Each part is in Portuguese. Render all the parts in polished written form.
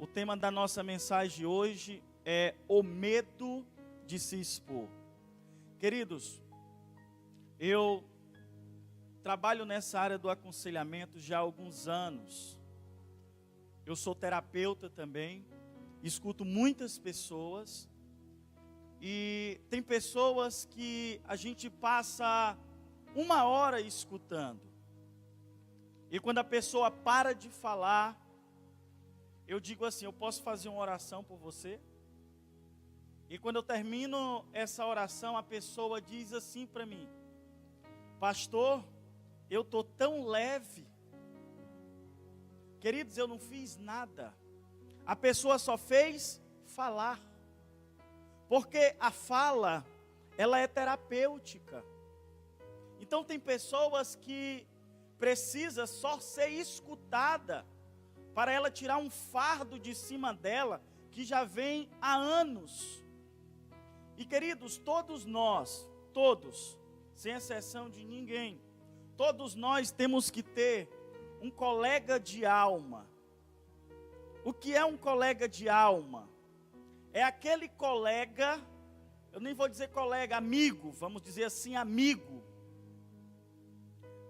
O tema da nossa mensagem hoje é o medo de se expor. Queridos, eu trabalho nessa área do aconselhamento já há alguns anos. Eu sou terapeuta também, escuto muitas pessoas. E tem pessoas que a gente passa 1 hora escutando. E quando a pessoa para de falar, eu digo assim: eu posso fazer uma oração por você? E quando eu termino essa oração, a pessoa diz assim para mim: pastor, eu estou tão leve. Queridos, eu não fiz nada. A pessoa só fez falar. Porque a fala, ela é terapêutica. Então tem pessoas que precisam só ser escutada para ela tirar um fardo de cima dela, que já vem há anos. E queridos, todos nós, todos, sem exceção de ninguém, todos nós temos que ter um colega de alma. O que é um colega de alma? É aquele colega, eu nem vou dizer colega, amigo, vamos dizer assim, amigo.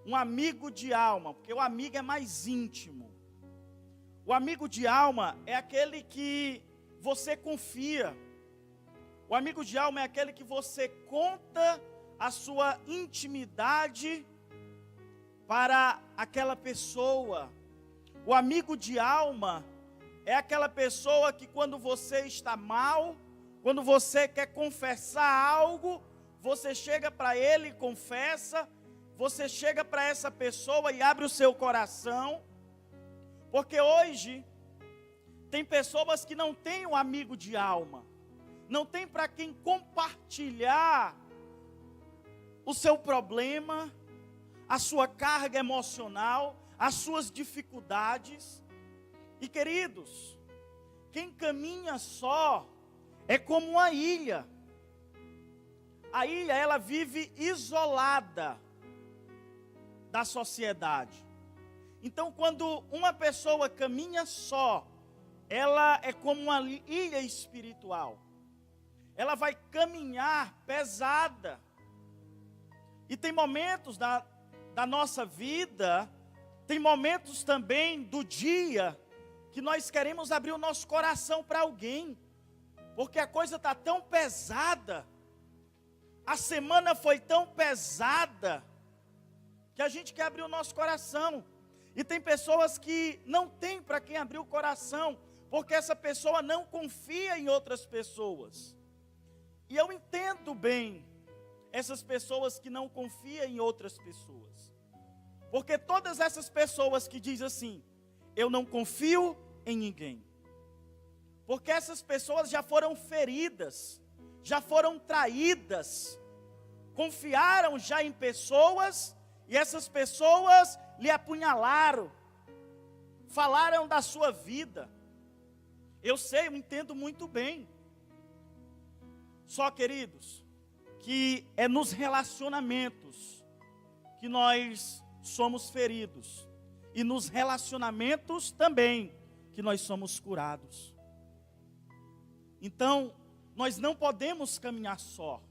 Um amigo de alma, porque o amigo é mais íntimo. O amigo de alma é aquele que você confia. O amigo de alma é aquele que você conta a sua intimidade para aquela pessoa. O amigo de alma é aquela pessoa que quando você está mal, quando você quer confessar algo, você chega para ele e confessa, você chega para essa pessoa e abre o seu coração. Porque hoje tem pessoas que não têm um amigo de alma, não tem para quem compartilhar o seu problema, a sua carga emocional, as suas dificuldades. E queridos, quem caminha só é como uma ilha. A ilha, ela vive isolada da sociedade. Então, quando uma pessoa caminha só, ela é como uma ilha espiritual. Ela vai caminhar pesada. E tem momentos da nossa vida, tem momentos também do dia, que nós queremos abrir o nosso coração para alguém, porque a coisa está tão pesada, a semana foi tão pesada, que a gente quer abrir o nosso coração. E tem pessoas que não tem para quem abrir o coração, porque essa pessoa não confia em outras pessoas. E eu entendo bem essas pessoas que não confiam em outras pessoas, porque todas essas pessoas que dizem assim: eu não confio em ninguém, porque essas pessoas já foram feridas, já foram traídas, confiaram já em pessoas, e essas pessoas lhe apunhalaram, falaram da sua vida. Eu sei, eu entendo muito bem. Só, queridos, que é nos relacionamentos que nós somos feridos, e nos relacionamentos também que nós somos curados. Então, nós não podemos caminhar só.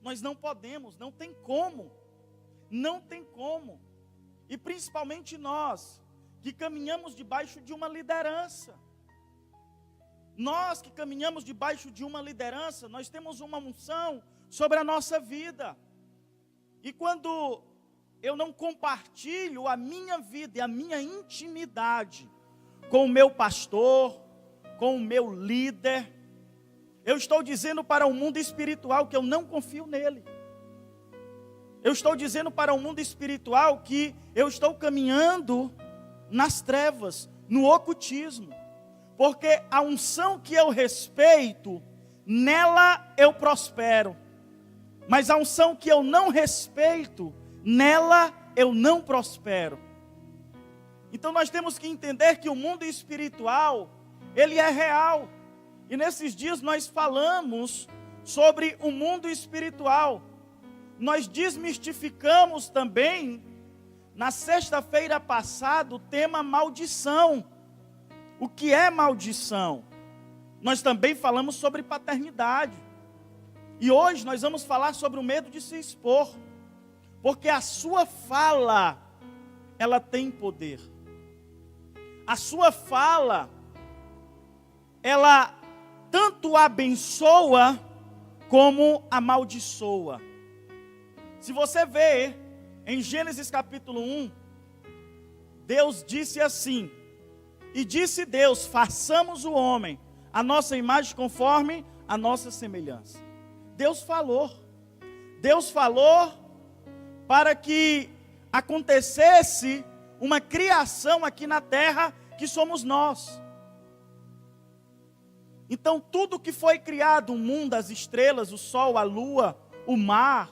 Nós não podemos, não tem como. Não tem como. E principalmente nós, que caminhamos debaixo de uma liderança. Nós que caminhamos debaixo de uma liderança, nós temos uma unção sobre a nossa vida. E quando eu não compartilho a minha vida e a minha intimidade com o meu pastor, com o meu líder, eu estou dizendo para o mundo espiritual que eu não confio nele. Eu estou dizendo para o mundo espiritual que eu estou caminhando nas trevas, no ocultismo. Porque a unção que eu respeito, nela eu prospero. Mas a unção que eu não respeito, nela eu não prospero. Então nós temos que entender que o mundo espiritual, ele é real. E nesses dias nós falamos sobre o mundo espiritual. Nós desmistificamos também, na sexta-feira passada, o tema maldição. o que é maldição. Nós também falamos sobre paternidade. E hoje nós vamos falar sobre o medo de se expor. Porque a sua fala, ela tem poder. A sua fala, ela tanto abençoa como amaldiçoa. Se você vê em Gênesis capítulo 1, Deus disse assim: e disse Deus, façamos o homem a nossa imagem conforme a nossa semelhança. Deus falou para que acontecesse uma criação aqui na terra, que somos nós. Então tudo que foi criado, o mundo, as estrelas, o sol, a lua, o mar,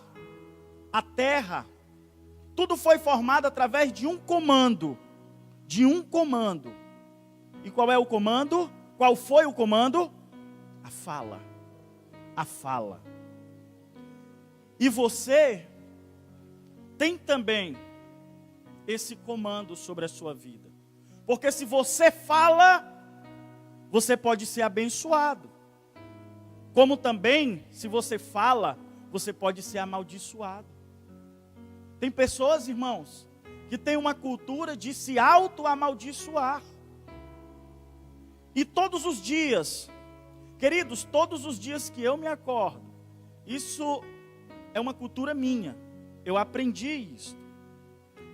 a terra, tudo foi formado através de um comando. E qual é o comando? Qual foi o comando? A fala. A fala. E você tem também esse comando sobre a sua vida. Porque se você fala, você pode ser abençoado. Como também, se você fala, você pode ser amaldiçoado. Tem pessoas, irmãos, que têm uma cultura de se auto-amaldiçoar. E todos os dias, queridos, todos os dias que eu me acordo, isso é uma cultura minha. Eu aprendi isso.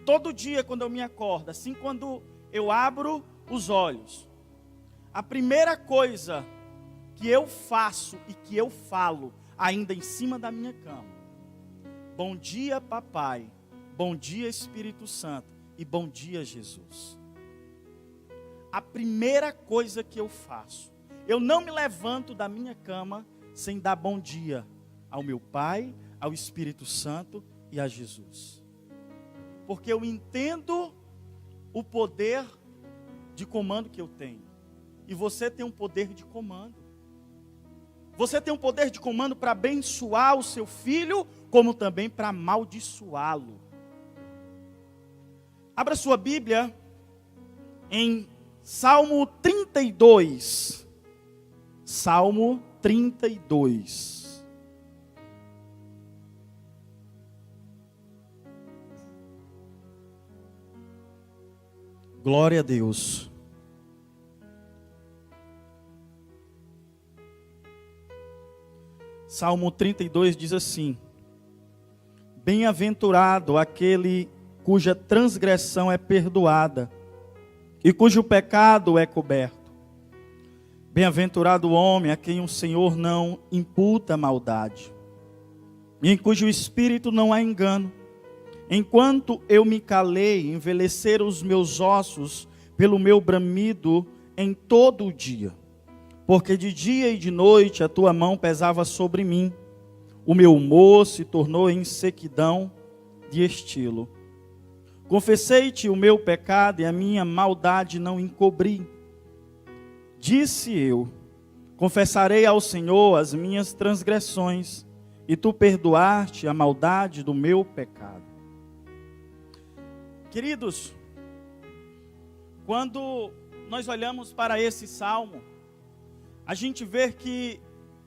Todo dia quando eu me acordo, assim quando eu abro os olhos, a primeira coisa que eu faço e que eu falo, ainda em cima da minha cama: bom dia, papai. Bom dia, Espírito Santo. E bom dia, Jesus. A primeira coisa que eu faço, eu não me levanto da minha cama sem dar bom dia ao meu Pai, ao Espírito Santo e a Jesus. Porque eu entendo o poder de comando que eu tenho. E você tem um poder de comando. Você tem um poder de comando para abençoar o seu filho, como também para amaldiçoá-lo. Abra sua Bíblia em Salmo 32. Salmo 32. Glória a Deus. Salmo 32 diz assim: bem-aventurado aquele cuja transgressão é perdoada e cujo pecado é coberto. Bem-aventurado o homem a quem o Senhor não imputa maldade, e em cujo espírito não há engano. Enquanto eu me calei, envelheceram os meus ossos pelo meu bramido em todo o dia. Porque de dia e de noite a tua mão pesava sobre mim. O meu humor se tornou em sequidão de estilo. Confessei-te o meu pecado e a minha maldade não encobri. Disse eu: confessarei ao Senhor as minhas transgressões, e tu perdoaste a maldade do meu pecado. Queridos, quando nós olhamos para esse salmo, a gente vê que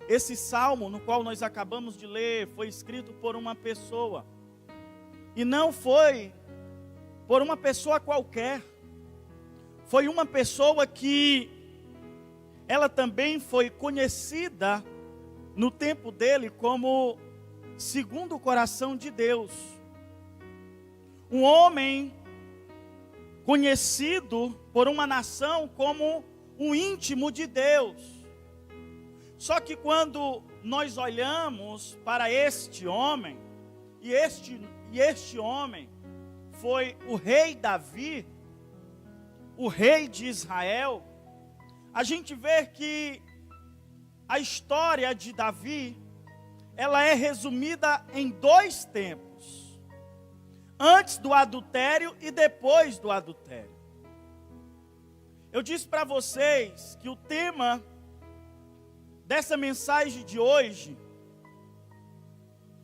esse salmo, no qual nós acabamos de ler, foi escrito por uma pessoa. E não foi por uma pessoa qualquer. Foi uma pessoa que ela também foi conhecida no tempo dele como segundo o coração de Deus. Um homem conhecido por uma nação como um íntimo de Deus. Só que quando nós olhamos para este homem, e este homem foi o rei Davi, o rei de Israel, a gente vê que a história de Davi, ela é resumida em 2 tempos: antes do adultério e depois do adultério. Eu disse para vocês que o tema dessa mensagem de hoje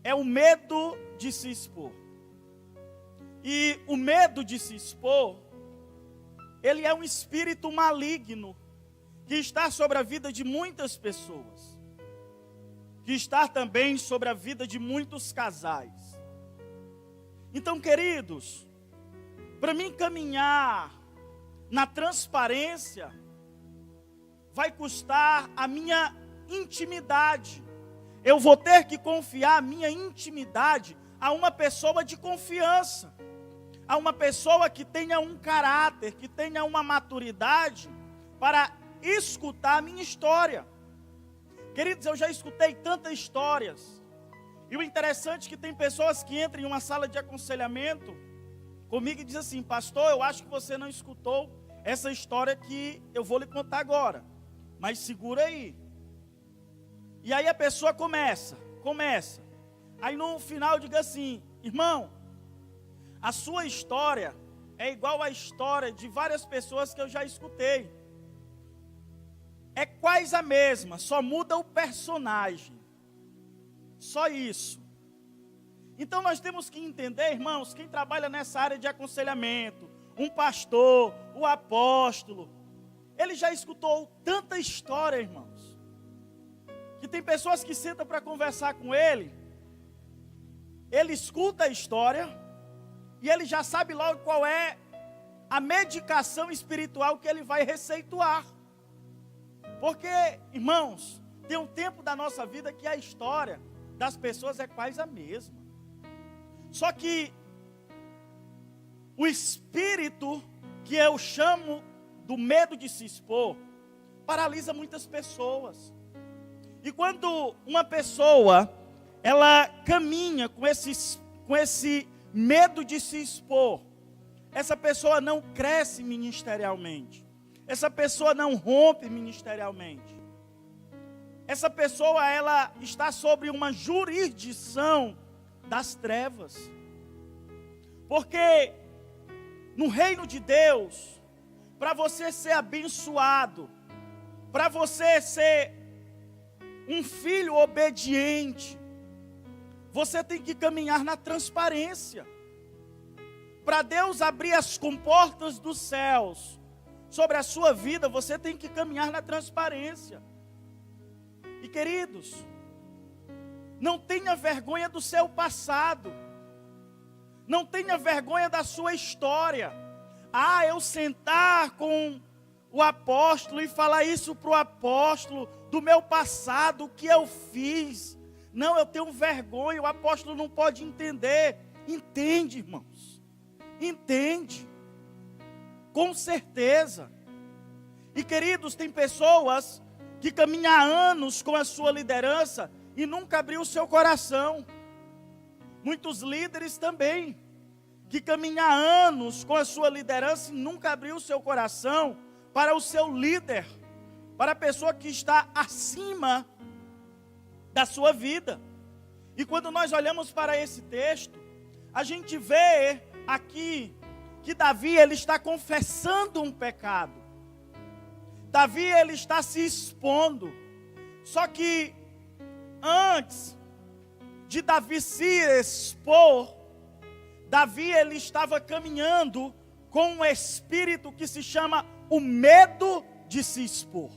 é o medo de se expor. E o medo de se expor, ele é um espírito maligno que está sobre a vida de muitas pessoas, que está também sobre a vida de muitos casais. Então, queridos, para mim caminhar na transparência, vai custar a minha intimidade. Eu vou ter que confiar a minha intimidade a uma pessoa de confiança, a uma pessoa que tenha um caráter, que tenha uma maturidade para escutar a minha história. Queridos, eu já escutei tantas histórias, e o interessante é que tem pessoas que entram em uma sala de aconselhamento comigo e dizem assim: pastor, eu acho que você não escutou essa história que eu vou lhe contar agora, mas segura aí. E aí a pessoa começa, aí no final diga assim: irmão, a sua história é igual à história de várias pessoas que eu já escutei. É quase a mesma, só muda o personagem. Só isso. Então nós temos que entender, irmãos, quem trabalha nessa área de aconselhamento, um pastor, o apóstolo, ele já escutou tanta história, irmãos, que tem pessoas que sentam para conversar com ele escuta a história, e ele já sabe logo qual é a medicação espiritual que ele vai receituar. Porque, irmãos, tem um tempo da nossa vida que a história das pessoas é quase a mesma. Só que o espírito que eu chamo do medo de se expor paralisa muitas pessoas. E quando uma pessoa ela caminha com esse medo de se expor, essa pessoa não cresce ministerialmente. Essa pessoa não rompe ministerialmente. Essa pessoa, ela está sobre uma jurisdição das trevas. Porque no reino de Deus, para você ser abençoado, para você ser um filho obediente, você tem que caminhar na transparência. Para Deus abrir as comportas dos céus sobre a sua vida, você tem que caminhar na transparência. E queridos, não tenha vergonha do seu passado. Não tenha vergonha da sua história. Eu sentar com o apóstolo e falar isso para o apóstolo, do meu passado, o que eu fiz. Não, eu tenho vergonha, o apóstolo não pode entender. Entende, irmãos. Entende. Com certeza. E queridos, tem pessoas que caminham há anos com a sua liderança e nunca abriu o seu coração. Muitos líderes também, que caminham há anos com a sua liderança e nunca abriu o seu coração para o seu líder, para a pessoa que está acima da sua vida. E quando nós olhamos para esse texto, a gente vê aqui que Davi, ele está confessando um pecado. Davi, ele está se expondo. Só que antes de Davi se expor, Davi, ele estava caminhando com um espírito que se chama o medo de se expor.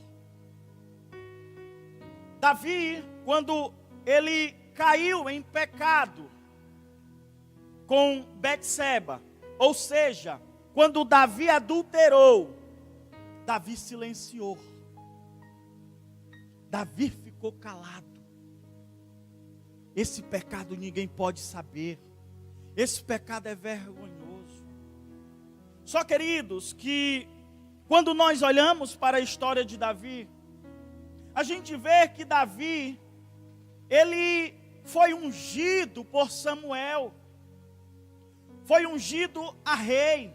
Davi, quando ele caiu em pecado com Betseba, ou seja, quando Davi adulterou, Davi silenciou. Davi ficou calado. Esse pecado ninguém pode saber. Esse pecado é vergonhoso. Só, queridos, que quando nós olhamos para a história de Davi, a gente vê que Davi, ele foi ungido por Samuel. Foi ungido a rei.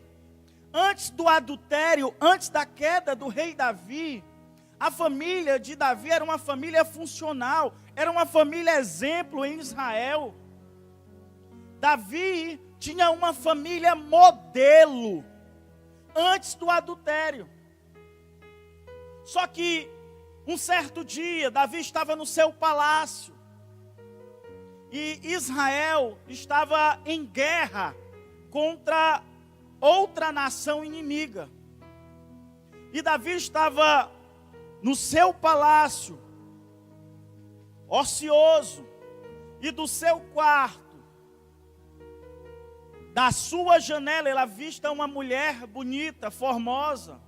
Antes do adultério, antes da queda do rei Davi, a família de Davi era uma família funcional, era uma família exemplo em Israel. Davi tinha uma família modelo antes do adultério. Só que um certo dia, Davi estava no seu palácio e Israel estava em guerra contra outra nação inimiga. E Davi estava no seu palácio, ocioso, e do seu quarto, da sua janela, ele avista uma mulher bonita, formosa.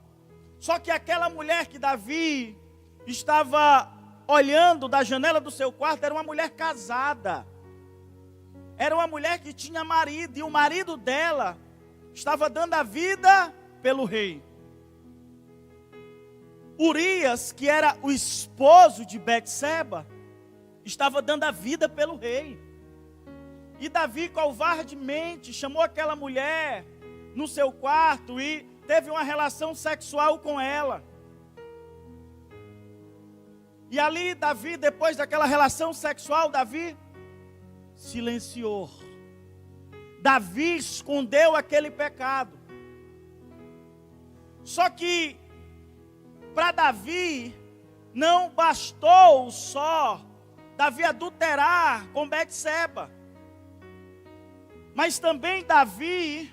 Só que aquela mulher que Davi estava olhando da janela do seu quarto era uma mulher casada. Era uma mulher que tinha marido, e o marido dela estava dando a vida pelo rei. Urias, que era o esposo de Betseba, estava dando a vida pelo rei. E Davi covardemente chamou aquela mulher no seu quarto e teve uma relação sexual com ela. E ali Davi, depois daquela relação sexual, Davi silenciou. Davi escondeu aquele pecado. Só que para Davi não bastou só Davi adulterar com Betseba. Mas também Davi,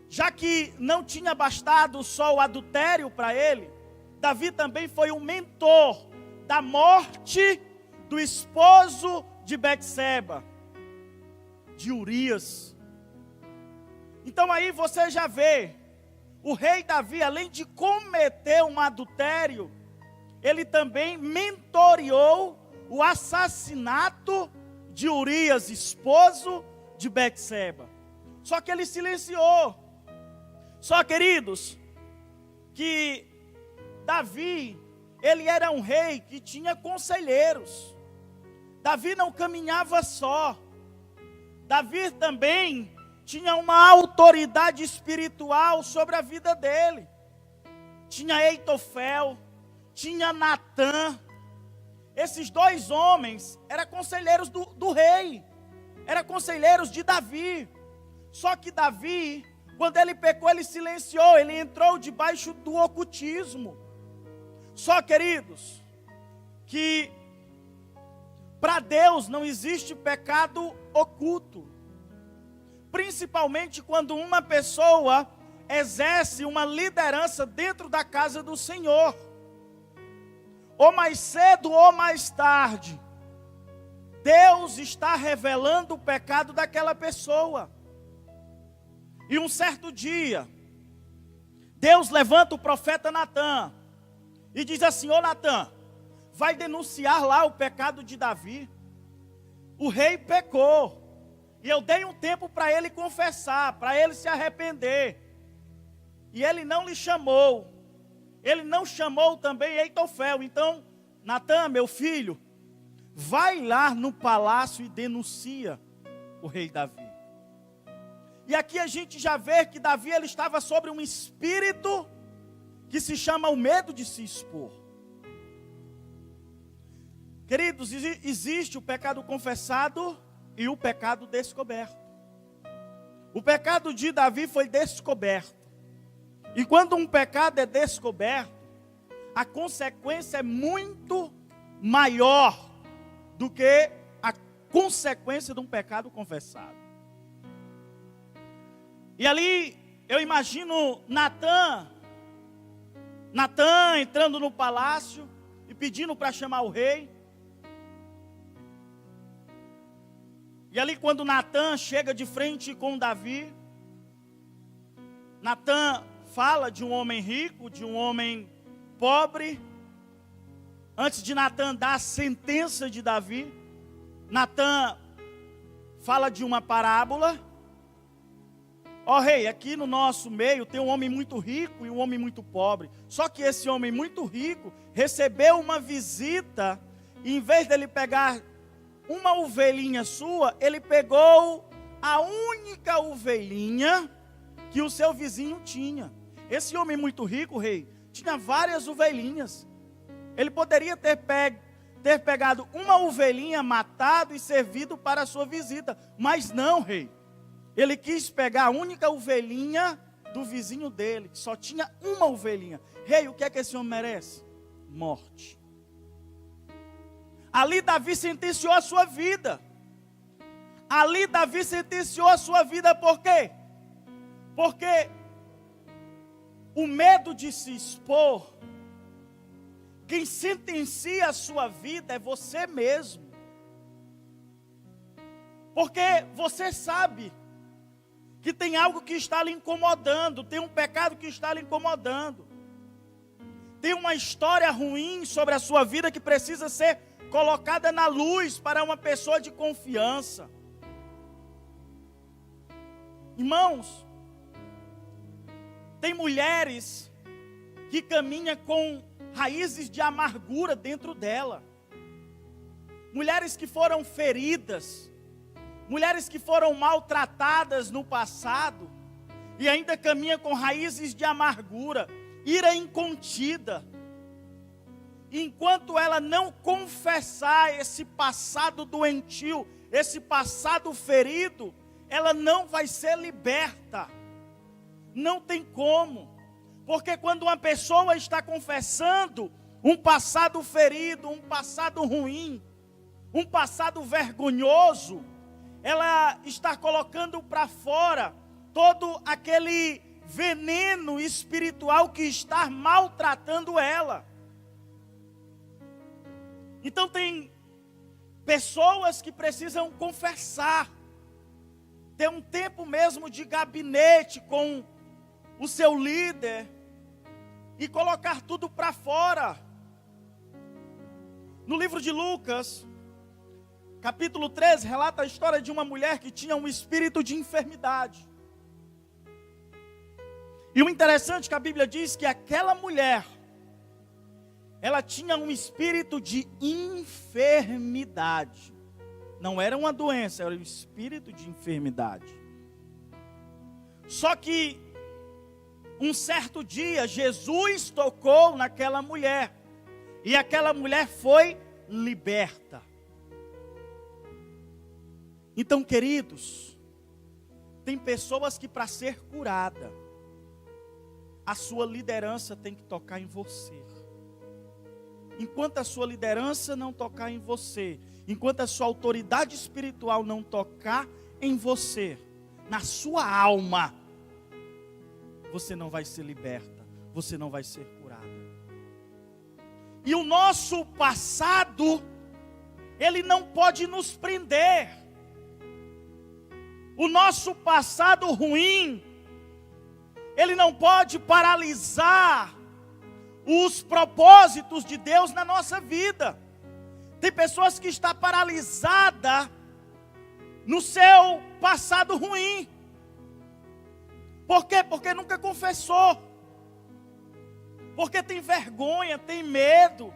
já que não tinha bastado só o adultério para ele, Davi também foi o mentor da morte do esposo de Betseba, de Urias. Então aí você já vê, o rei Davi, além de cometer um adultério, ele também mentoreou o assassinato de Urias, esposo de Betseba. Só que ele silenciou. Só, queridos, que Davi, ele era um rei que tinha conselheiros. Davi não caminhava só. Davi também tinha uma autoridade espiritual sobre a vida dele. Tinha Eitofel, tinha Natã. Esses dois homens eram conselheiros do rei. Eram conselheiros de Davi. Só que Davi, quando ele pecou, ele silenciou. Ele entrou debaixo do ocultismo. Só, queridos, que para Deus não existe pecado oculto. Principalmente quando uma pessoa exerce uma liderança dentro da casa do Senhor. Ou mais cedo ou mais tarde, Deus está revelando o pecado daquela pessoa. E um certo dia, Deus levanta o profeta Natã e diz assim: ô Natã, vai denunciar lá o pecado de Davi. O rei pecou. E eu dei um tempo para ele confessar, para ele se arrepender. E ele não lhe chamou. Ele não chamou também Eitofel. Então, Natã, meu filho, vai lá no palácio e denuncia o rei Davi. E aqui a gente já vê que Davi, ele estava sobre um espírito que se chama o medo de se expor. Queridos, existe o pecado confessado e o pecado descoberto. O pecado de Davi foi descoberto. E quando um pecado é descoberto, a consequência é muito maior do que a consequência de um pecado confessado. E ali eu imagino Natã entrando no palácio e pedindo para chamar o rei. E ali quando Natã chega de frente com Davi, Natã fala de um homem rico, de um homem pobre. Antes de Natã dar a sentença de Davi, Natã fala de uma parábola. Ó rei, aqui no nosso meio tem um homem muito rico e um homem muito pobre. Só que esse homem muito rico recebeu uma visita e em vez dele pegar uma ovelhinha sua, ele pegou a única ovelhinha que o seu vizinho tinha. Esse homem muito rico, rei, tinha várias ovelhinhas. Ele poderia ter pegado uma ovelhinha, matado e servido para a sua visita. Mas não, rei. Ele quis pegar a única ovelhinha do vizinho dele, que só tinha uma ovelhinha. Rei, o que é que esse homem merece? Morte. Ali Davi sentenciou a sua vida. Ali Davi sentenciou a sua vida por quê? Porque o medo de se expor, quem sentencia a sua vida é você mesmo. Porque você sabe que tem algo que está lhe incomodando, tem um pecado que está lhe incomodando. Tem uma história ruim sobre a sua vida que precisa ser colocada na luz para uma pessoa de confiança. Irmãos, tem mulheres que caminham com raízes de amargura dentro dela. Mulheres que foram feridas, mulheres que foram maltratadas no passado e ainda caminham com raízes de amargura, ira incontida. Enquanto ela não confessar esse passado doentio, esse passado ferido, ela não vai ser liberta. Não tem como. Porque quando uma pessoa está confessando um passado ferido, um passado ruim, um passado vergonhoso, ela está colocando para fora todo aquele veneno espiritual que está maltratando ela. Então tem pessoas que precisam confessar, ter um tempo mesmo de gabinete com o seu líder e colocar tudo para fora. No livro de Lucas, capítulo 13, relata a história de uma mulher que tinha um espírito de enfermidade. E o interessante é que a Bíblia diz que aquela mulher, ela tinha um espírito de enfermidade. Não era uma doença, era um espírito de enfermidade. Só que um certo dia, Jesus tocou naquela mulher. E aquela mulher foi liberta. Então, queridos, tem pessoas que para ser curada, a sua liderança tem que tocar em você. Enquanto a sua liderança não tocar em você, enquanto a sua autoridade espiritual não tocar em você, na sua alma, você não vai ser liberta, você não vai ser curada. E o nosso passado, ele não pode nos prender. O nosso passado ruim, ele não pode paralisar os propósitos de Deus na nossa vida. Tem pessoas que estão paralisadas no seu passado ruim. Por quê? Porque nunca confessou. Porque tem vergonha, tem medo.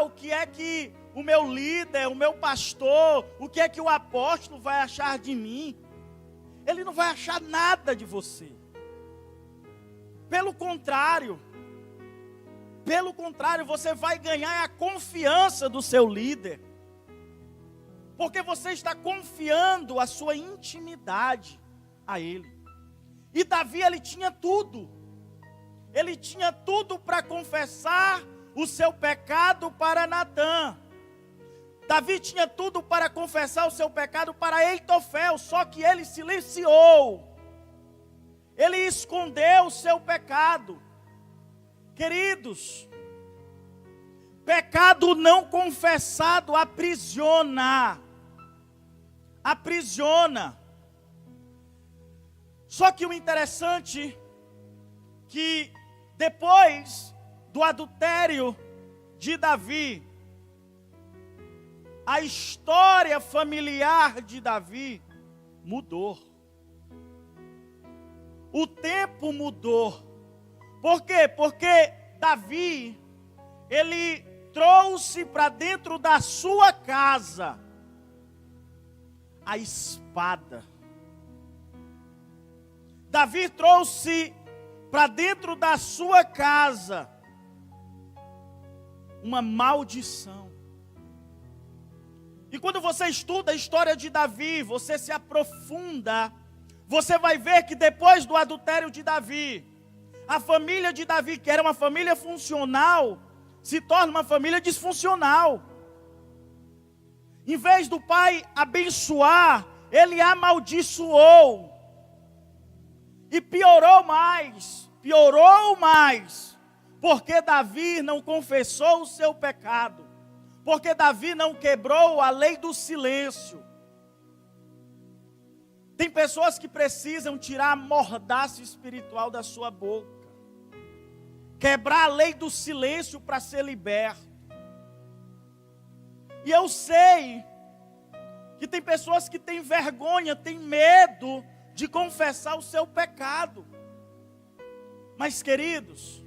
O que é que o meu líder, o meu pastor, o que é que o apóstolo vai achar de mim? Ele não vai achar nada de você. Pelo contrário, você vai ganhar a confiança do seu líder. Porque você está confiando a sua intimidade a ele. E Davi, ele tinha tudo. Ele tinha tudo para confessar o seu pecado para Natã. Davi tinha tudo para confessar o seu pecado para Eitofel, só que ele silenciou. Ele escondeu o seu pecado. Queridos, pecado não confessado aprisiona. Aprisiona. Só que o interessante que depois do adultério de Davi, a história familiar de Davi mudou. O tempo mudou. Por quê? Porque Davi, ele trouxe para dentro da sua casa a espada. Davi trouxe para dentro da sua casa uma maldição. E quando você estuda a história de Davi, você se aprofunda, você vai ver que depois do adultério de Davi, a família de Davi, que era uma família funcional, se torna uma família disfuncional. Em vez do pai abençoar, ele amaldiçoou. E piorou mais. piorou mais, porque Davi não confessou o seu pecado, porque Davi não quebrou a lei do silêncio. Tem pessoas que precisam tirar a mordaça espiritual da sua boca, quebrar a lei do silêncio para ser liberto. E eu sei que tem pessoas que têm vergonha, têm medo de confessar o seu pecado. Mas, queridos,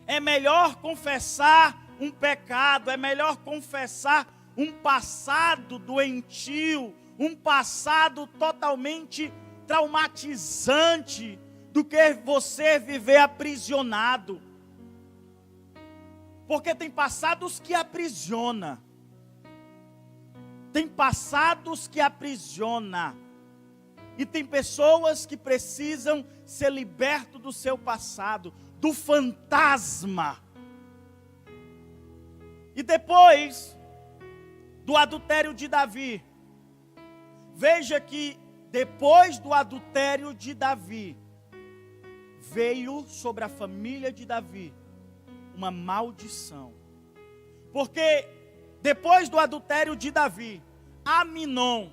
é melhor confessar um pecado, é melhor confessar um passado doentio, um passado totalmente traumatizante, do que você viver aprisionado. Porque tem passados que aprisiona. Tem passados que aprisiona. E tem pessoas que precisam ser libertos do seu passado, do fantasma. E depois do adultério de Davi, veja que depois do adultério de Davi, veio sobre a família de Davi uma maldição. Porque depois do adultério de Davi, Aminon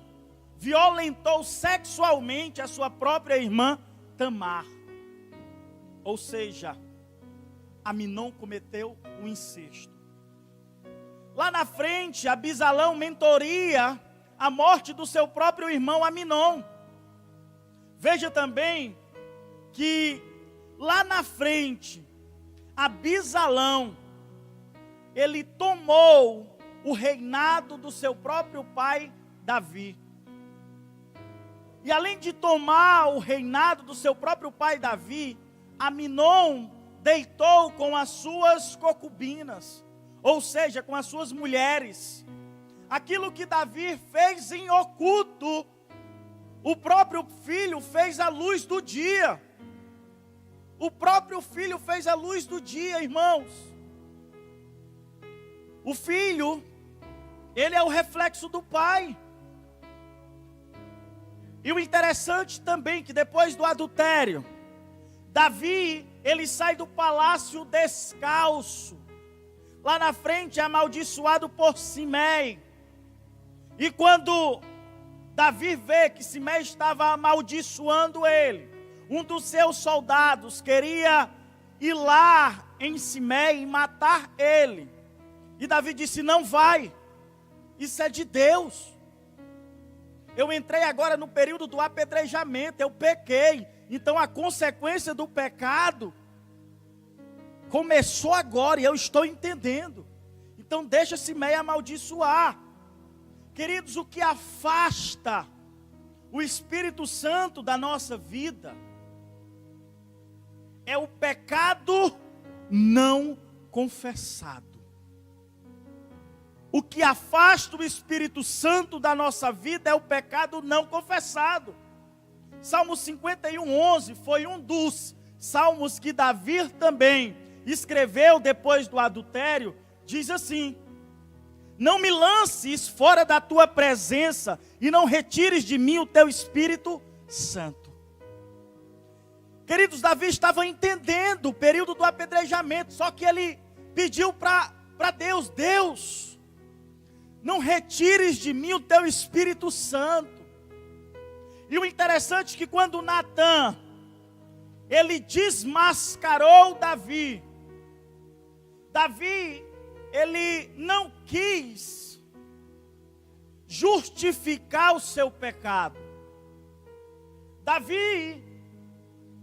violentou sexualmente a sua própria irmã Tamar. Ou seja, Aminon cometeu um incesto. Lá na frente, Abisalão mentoria a morte do seu próprio irmão Aminon. Veja também que lá na frente, Abisalão, ele tomou o reinado do seu próprio pai Davi. E além de tomar o reinado do seu próprio pai Davi, Aminon deitou com as suas concubinas, ou seja, com as suas mulheres. Aquilo que Davi fez em oculto, o próprio filho fez à luz do dia. O próprio filho fez à luz do dia, irmãos. O filho, ele é o reflexo do pai. E o interessante também que depois do adultério, Davi, ele sai do palácio descalço. Lá na frente é amaldiçoado por Simei. E quando Davi vê que Simei estava amaldiçoando ele, um dos seus soldados queria ir lá em Simei e matar ele. E Davi disse: não vai, isso é de Deus. Eu entrei agora no período do apedrejamento, eu pequei. Então a consequência do pecado começou agora e eu estou entendendo. Então deixa Simei amaldiçoar. Queridos, o que afasta o Espírito Santo da nossa vida é o pecado não confessado. O que afasta o Espírito Santo da nossa vida é o pecado não confessado. Salmo 51:11 foi um dos salmos que Davi também escreveu depois do adultério. Diz assim: não me lances fora da tua presença e não retires de mim o teu Espírito Santo. Queridos, Davi estava entendendo o período do apedrejamento, só que ele pediu para Deus: Deus, não retires de mim o teu Espírito Santo. E o interessante é que quando Natã, ele desmascarou Davi, ele não quis justificar o seu pecado. Davi,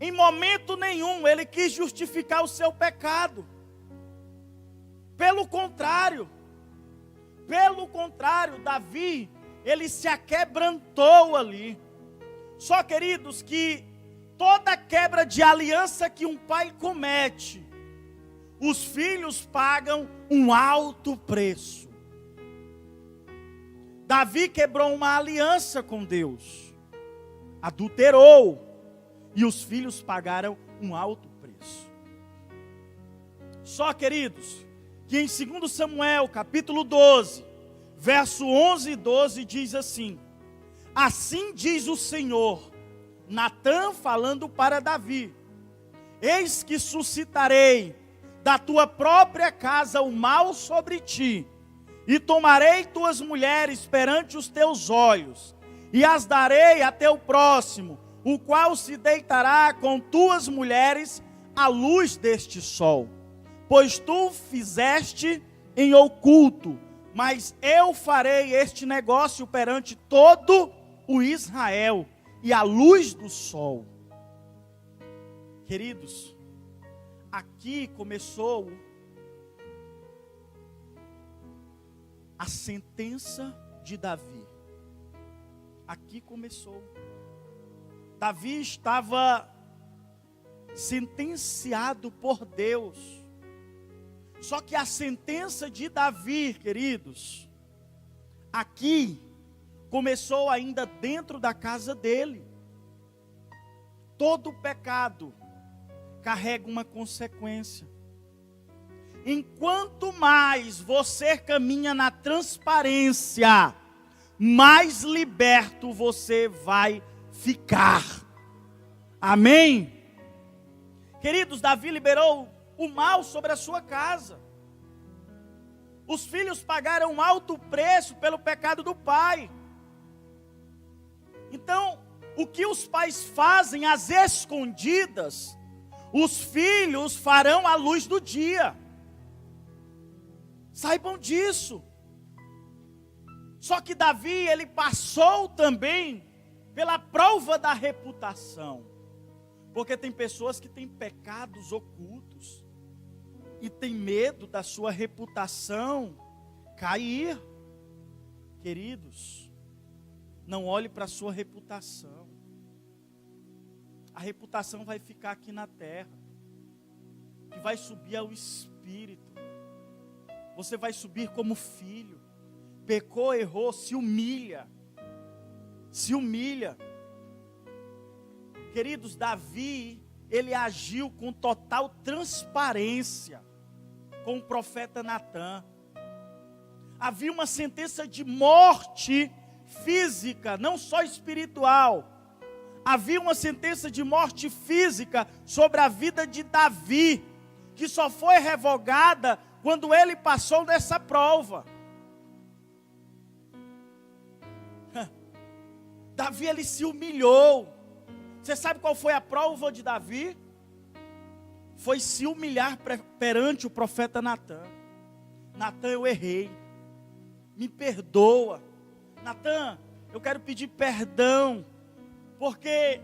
em momento nenhum, ele quis justificar o seu pecado. Pelo contrário, Davi, ele se aquebrantou ali. Só, queridos, que toda quebra de aliança que um pai comete, os filhos pagam um alto preço. Davi quebrou uma aliança com Deus, adulterou, e os filhos pagaram um alto preço. Só, queridos, que em 2 Samuel, capítulo 12, verso 11 e 12, diz assim: assim diz o Senhor, Natã falando para Davi: eis que suscitarei da tua própria casa o mal sobre ti, e tomarei tuas mulheres perante os teus olhos, e as darei a teu próximo, o qual se deitará com tuas mulheres à luz deste sol. Pois tu fizeste em oculto, mas eu farei este negócio perante todo o Israel, e à luz do sol. Queridos, aqui começou a sentença de Davi. Aqui começou. Davi estava sentenciado por Deus. Só que a sentença de Davi, queridos, aqui começou ainda dentro da casa dele. Todo pecado carrega uma consequência. Enquanto mais você caminha na transparência, mais liberto você vai ficar. Amém? Queridos, Davi liberou o mal sobre a sua casa. Os filhos pagaram um alto preço pelo pecado do pai. Então, o que os pais fazem às escondidas, os filhos farão à luz do dia. Saibam disso. Só que Davi, ele passou também pela prova da reputação. Porque tem pessoas que têm pecados ocultos e tem medo da sua reputação cair. Queridos, não olhe para a sua reputação. A reputação vai ficar aqui na terra. E vai subir ao espírito. Você vai subir como filho. Pecou, errou, se humilha. Se humilha. Queridos, Davi, ele agiu com total transparência com o profeta Natã. Havia uma sentença de morte física, não só espiritual. Havia uma sentença de morte física sobre a vida de Davi, que só foi revogada quando ele passou dessa prova. Davi, ele se humilhou. Você sabe qual foi a prova de Davi? Foi se humilhar perante o profeta Natã. Natã, eu errei. Me perdoa. Natã, eu quero pedir perdão, porque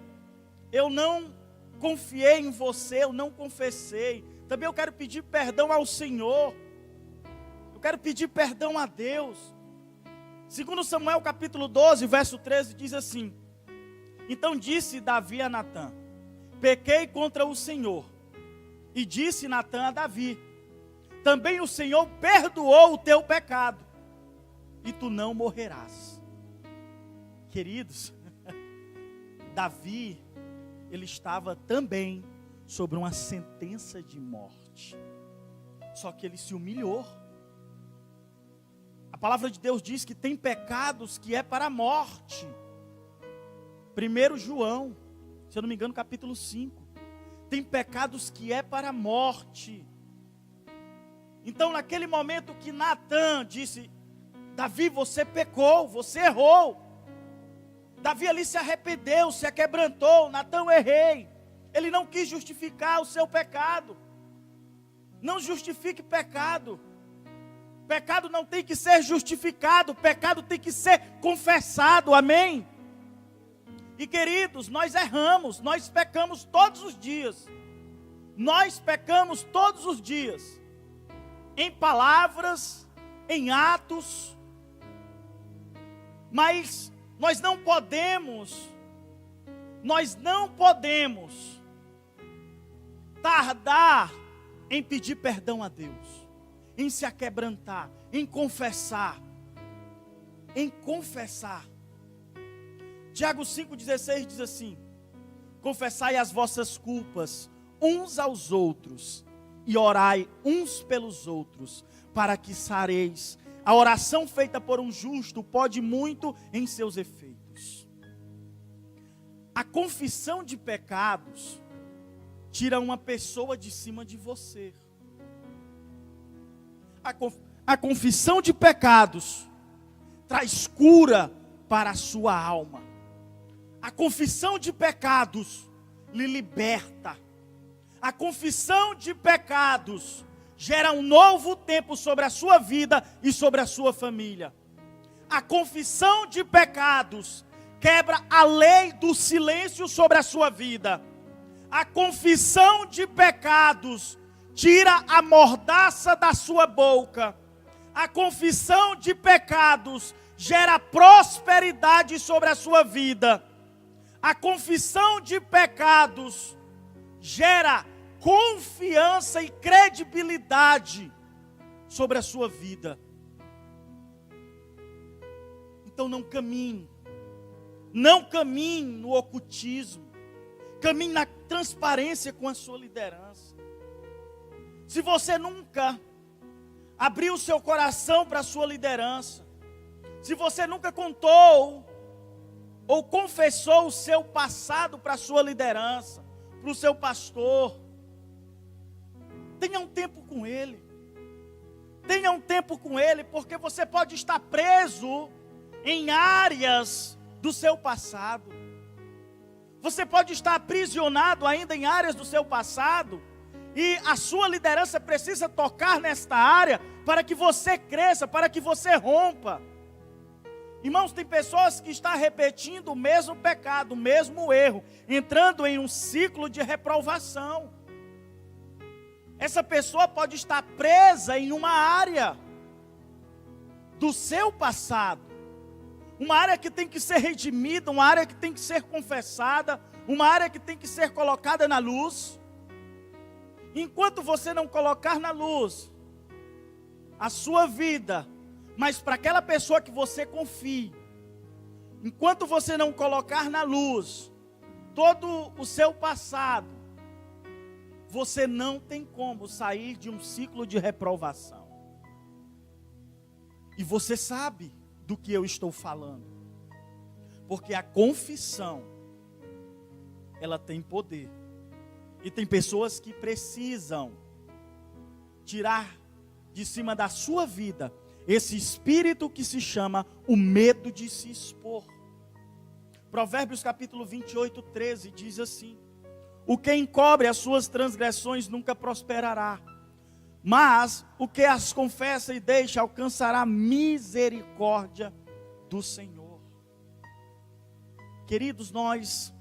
eu não confiei em você, eu não confessei. Também eu quero pedir perdão ao Senhor. Eu quero pedir perdão a Deus. Segundo Samuel capítulo 12, verso 13, diz assim: então disse Davi a Natã: pequei contra o Senhor. E disse Natã a Davi: também o Senhor perdoou o teu pecado, e tu não morrerás. Queridos, Davi, ele estava também sobre uma sentença de morte. Só que ele se humilhou. A palavra de Deus diz que tem pecados que é para a morte. 1 João, se eu não me engano, capítulo 5. Tem pecados que é para a morte. Então, naquele momento que Natã disse: Davi, você pecou, você errou. Davi ali se arrependeu, se aquebrantou. Natã, eu errei. Ele não quis justificar o seu pecado. Não justifique pecado. Pecado não tem que ser justificado. Pecado tem que ser confessado. Amém? E queridos, nós erramos. Nós pecamos todos os dias. Nós pecamos todos os dias. Em palavras, em atos. Mas nós não podemos tardar em pedir perdão a Deus, em se aquebrantar, em confessar. Tiago 5,16 diz assim: confessai as vossas culpas uns aos outros e orai uns pelos outros, para que sareis. A oração feita por um justo pode muito em seus efeitos. A confissão de pecados tira uma pessoa de cima de você. A confissão de pecados traz cura para a sua alma. A confissão de pecados lhe liberta. A confissão de pecados gera um novo tempo sobre a sua vida e sobre a sua família. A confissão de pecados quebra a lei do silêncio sobre a sua vida. A confissão de pecados tira a mordaça da sua boca. A confissão de pecados gera prosperidade sobre a sua vida. A confissão de pecados gera confiança e credibilidade sobre a sua vida. Então não caminhe no ocultismo, caminhe na transparência com a sua liderança. Se você nunca abriu o seu coração para a sua liderança, se você nunca contou ou confessou o seu passado para a sua liderança, para o seu pastor, tenha um tempo com ele. Tenha um tempo com ele, porque você pode estar preso em áreas do seu passado. Você pode estar aprisionado ainda em áreas do seu passado, e a sua liderança precisa tocar nesta área para que você cresça, para que você rompa. Irmãos, tem pessoas que estão repetindo o mesmo pecado, o mesmo erro, entrando em um ciclo de reprovação. Essa pessoa pode estar presa em uma área do seu passado, uma área que tem que ser redimida, uma área que tem que ser confessada, uma área que tem que ser colocada na luz. Enquanto você não colocar na luz a sua vida, mas para aquela pessoa que você confie, enquanto você não colocar na luz todo o seu passado, você não tem como sair de um ciclo de reprovação. E você sabe do que eu estou falando, porque a confissão, ela tem poder. E tem pessoas que precisam tirar de cima da sua vida esse espírito que se chama o medo de se expor. Provérbios capítulo 28, 13 diz assim: o que encobre as suas transgressões nunca prosperará, mas o que as confessa e deixa alcançará misericórdia do Senhor. Queridos, nós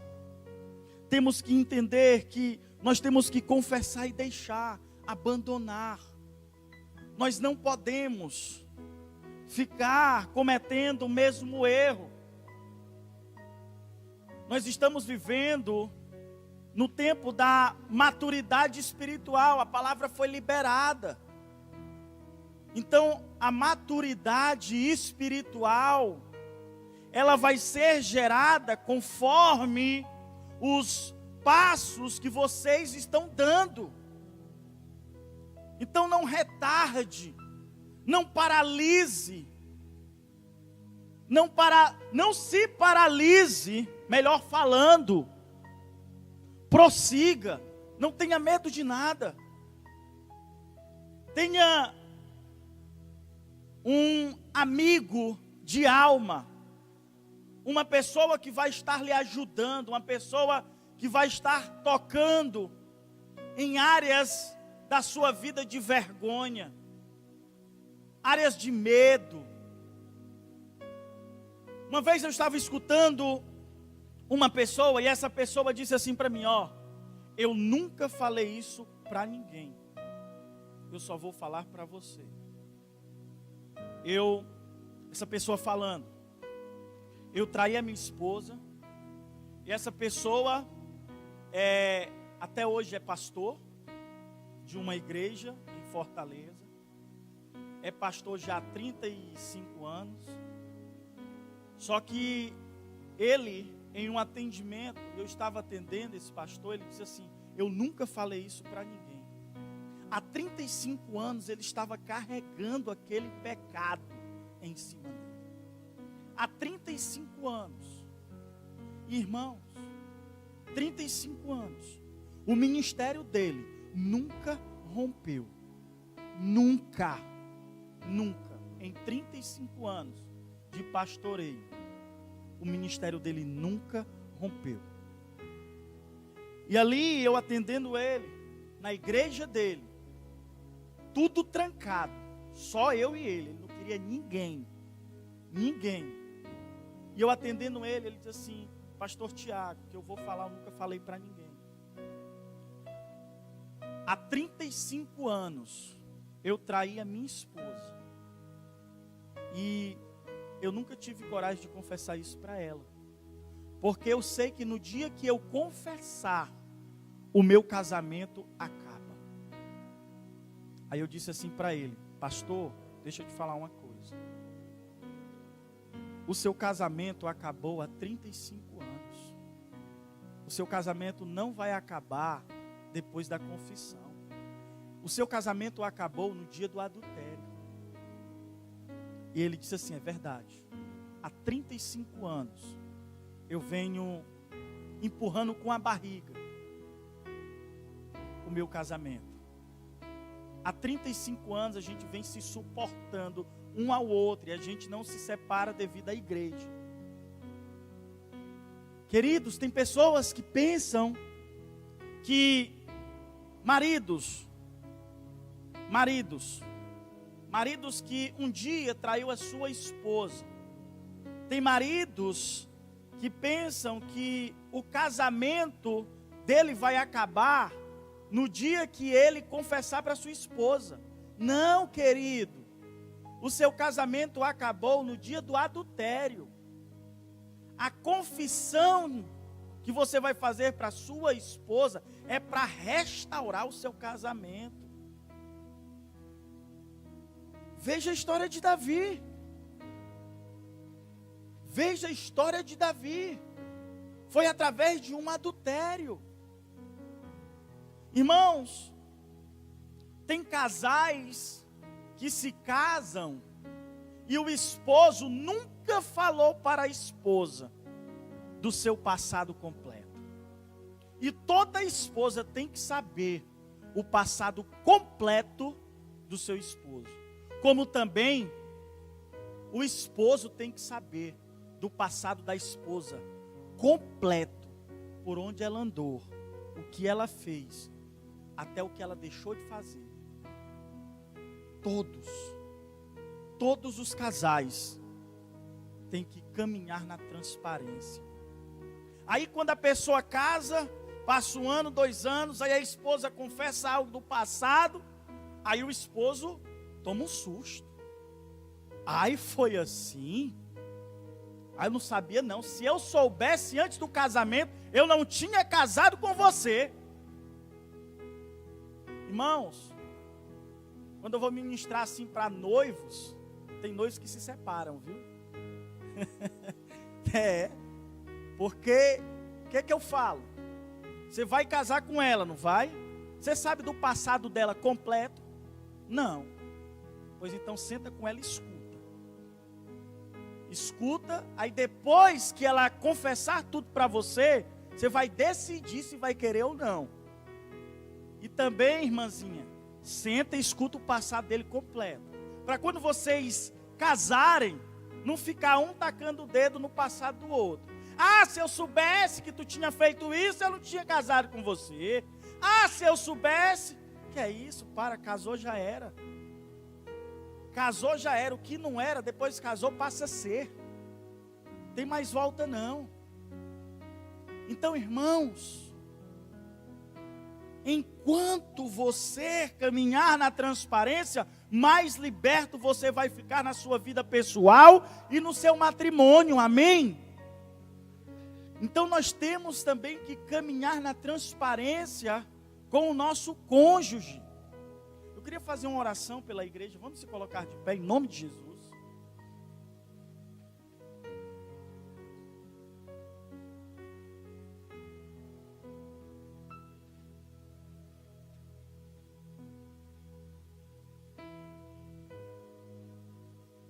temos que entender que nós temos que confessar e deixar, abandonar. Nós não podemos ficar cometendo o mesmo erro. Nós estamos vivendo no tempo da maturidade espiritual, a palavra foi liberada. Então, a maturidade espiritual, ela vai ser gerada conforme os passos que vocês estão dando. Então não retarde, não paralise, não se paralise, melhor falando, prossiga, não tenha medo de nada. Tenha um amigo de alma, uma pessoa que vai estar lhe ajudando, uma pessoa que vai estar tocando em áreas da sua vida de vergonha, áreas de medo. Uma vez eu estava escutando uma pessoa, e essa pessoa disse assim para mim: ó, eu nunca falei isso para ninguém, eu só vou falar para você. Essa pessoa falando, eu traí a minha esposa, e essa pessoa até hoje é pastor de uma igreja em Fortaleza, é pastor já há 35 anos, só que ele, em um atendimento, eu estava atendendo esse pastor, ele disse assim: eu nunca falei isso para ninguém. Há 35 anos ele estava carregando aquele pecado em cima dele. Há 35 anos, irmãos, 35 anos, o ministério dele nunca rompeu. Nunca. Em 35 anos de pastoreio, o ministério dele nunca rompeu. E ali eu atendendo ele, na igreja dele, tudo trancado, só eu e ele não queria ninguém. E eu atendendo ele disse assim: pastor Tiago, que eu vou falar, eu nunca falei para ninguém. Há 35 anos eu traí a minha esposa. E eu nunca tive coragem de confessar isso para ela. Porque eu sei que no dia que eu confessar, o meu casamento acaba. Aí eu disse assim para ele: pastor, deixa eu te falar uma coisa. O seu casamento acabou há 35 anos. O seu casamento não vai acabar depois da confissão. O seu casamento acabou no dia do adultério. E ele disse assim: é verdade. Há 35 anos eu venho empurrando com a barriga o meu casamento. Há 35 anos a gente vem se suportando um ao outro e a gente não se separa devido à igreja. Queridos, tem pessoas que pensam que maridos que um dia traiu a sua esposa. Tem maridos que pensam que o casamento dele vai acabar no dia que ele confessar para sua esposa. Não, querido. O seu casamento acabou no dia do adultério. A confissão que você vai fazer para sua esposa é para restaurar o seu casamento. Veja a história de Davi. Veja a história de Davi. Foi através de um adultério. Irmãos, tem casais que se casam e o esposo nunca falou para a esposa do seu passado completo. E toda esposa tem que saber o passado completo do seu esposo. Como também o esposo tem que saber do passado da esposa completo, por onde ela andou, o que ela fez, até o que ela deixou de fazer. Todos os casais têm que caminhar na transparência. Aí quando a pessoa casa, passa 1 ano, 2 anos, aí a esposa confessa algo do passado, aí o esposo toma um susto. Ai, foi assim? Ai, eu não sabia não. Se eu soubesse antes do casamento, eu não tinha casado com você. Irmãos, quando eu vou ministrar assim para noivos, tem noivos que se separam, viu? Porque, o que eu falo? Você vai casar com ela, não vai? Você sabe do passado dela completo? Não. Pois então senta com ela e escuta. Escuta, aí depois que ela confessar tudo para você, você vai decidir se vai querer ou não. E também, irmãzinha, senta e escuta o passado dele completo. Para quando vocês casarem, não ficar um tacando o dedo no passado do outro. Ah, se eu soubesse que tu tinha feito isso, eu não tinha casado com você. Ah, se eu soubesse, que é isso, casou já era. Casou já era, o que não era, depois casou passa a ser. Tem mais volta não. Então, irmãos, enquanto você caminhar na transparência, mais liberto você vai ficar na sua vida pessoal e no seu matrimônio, amém? Então nós temos também que caminhar na transparência com o nosso cônjuge. Eu queria fazer uma oração pela igreja, vamos se colocar de pé em nome de Jesus.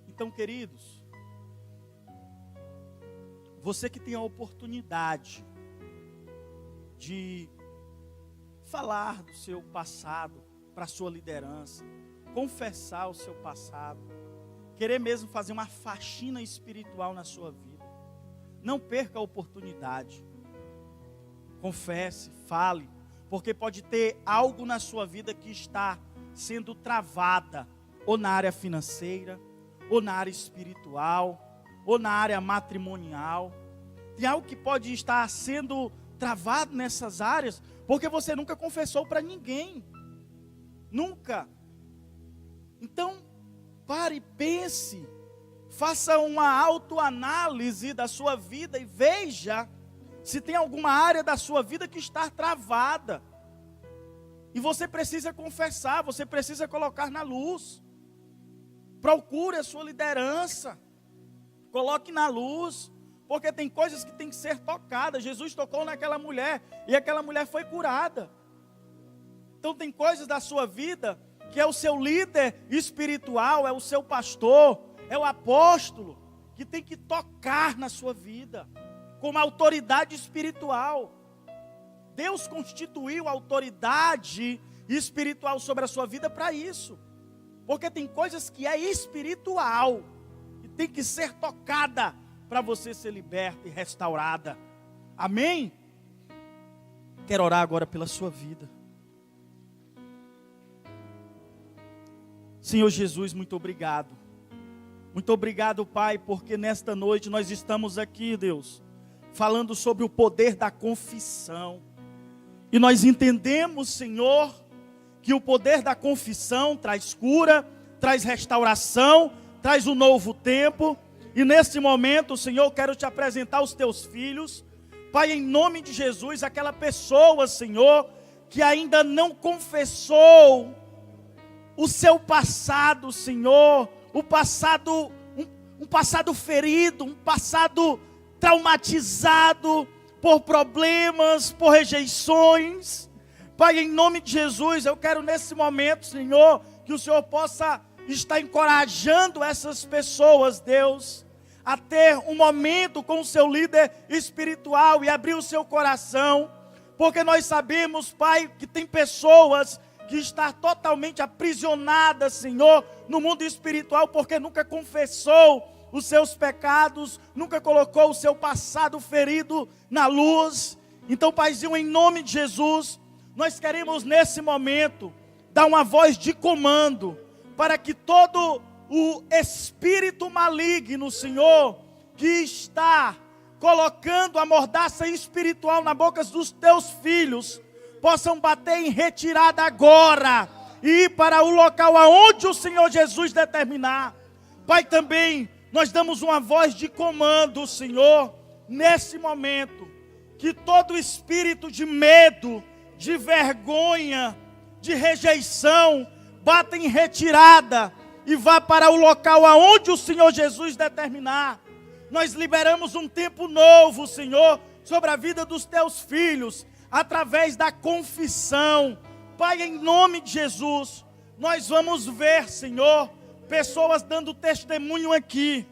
Então, queridos, você que tem a oportunidade de falar do seu passado para a sua liderança, confessar o seu passado, querer mesmo fazer uma faxina espiritual na sua vida. Não perca a oportunidade. Confesse, fale, porque pode ter algo na sua vida que está sendo travada, ou na área financeira, ou na área espiritual, ou na área matrimonial. Tem algo que pode estar sendo travado nessas áreas, porque você nunca confessou para ninguém. Nunca. Então, pare, pense, faça uma autoanálise da sua vida e veja se tem alguma área da sua vida que está travada. E você precisa confessar, você precisa colocar na luz. Procure a sua liderança, coloque na luz, porque tem coisas que tem que ser tocadas. Jesus tocou naquela mulher e aquela mulher foi curada. Então tem coisas da sua vida que é o seu líder espiritual, é o seu pastor, é o apóstolo, que tem que tocar na sua vida, como autoridade espiritual. Deus constituiu a autoridade espiritual sobre a sua vida para isso. Porque tem coisas que é espiritual e tem que ser tocada para você ser liberta e restaurada. Amém? Quero orar agora pela sua vida. Senhor Jesus, muito obrigado. Muito obrigado, Pai, porque nesta noite nós estamos aqui, Deus, falando sobre o poder da confissão. E nós entendemos, Senhor, que o poder da confissão traz cura, traz restauração, traz um novo tempo. E nesse momento, Senhor, eu quero te apresentar os teus filhos. Pai, em nome de Jesus, aquela pessoa, Senhor, que ainda não confessou o seu passado, Senhor, o passado, um passado ferido, um passado traumatizado por problemas, por rejeições. Pai, em nome de Jesus, eu quero nesse momento, Senhor, que o Senhor possa estar encorajando essas pessoas, Deus, a ter um momento com o seu líder espiritual e abrir o seu coração, porque nós sabemos, Pai, que tem pessoas que estão totalmente aprisionadas, Senhor, no mundo espiritual, porque nunca confessou os seus pecados, nunca colocou o seu passado ferido na luz. Então, Paizinho, em nome de Jesus, nós queremos nesse momento dar uma voz de comando para que todo o espírito maligno, Senhor, que está colocando a mordaça espiritual na boca dos teus filhos, possam bater em retirada agora e ir para o local aonde o Senhor Jesus determinar. Pai, também nós damos uma voz de comando, Senhor, nesse momento, que todo espírito de medo, de vergonha, de rejeição, bata em retirada e vá para o local aonde o Senhor Jesus determinar. Nós liberamos um tempo novo, Senhor, sobre a vida dos teus filhos, através da confissão. Pai, em nome de Jesus, nós vamos ver, Senhor, pessoas dando testemunho aqui,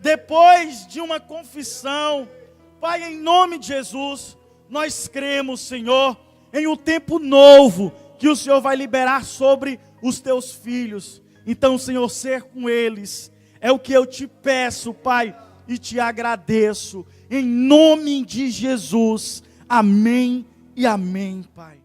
depois de uma confissão. Pai, em nome de Jesus, nós cremos, Senhor, em um tempo novo, que o Senhor vai liberar sobre os teus filhos. Então, Senhor, ser com eles, é o que eu te peço, Pai, e te agradeço, em nome de Jesus, amém e amém, Pai.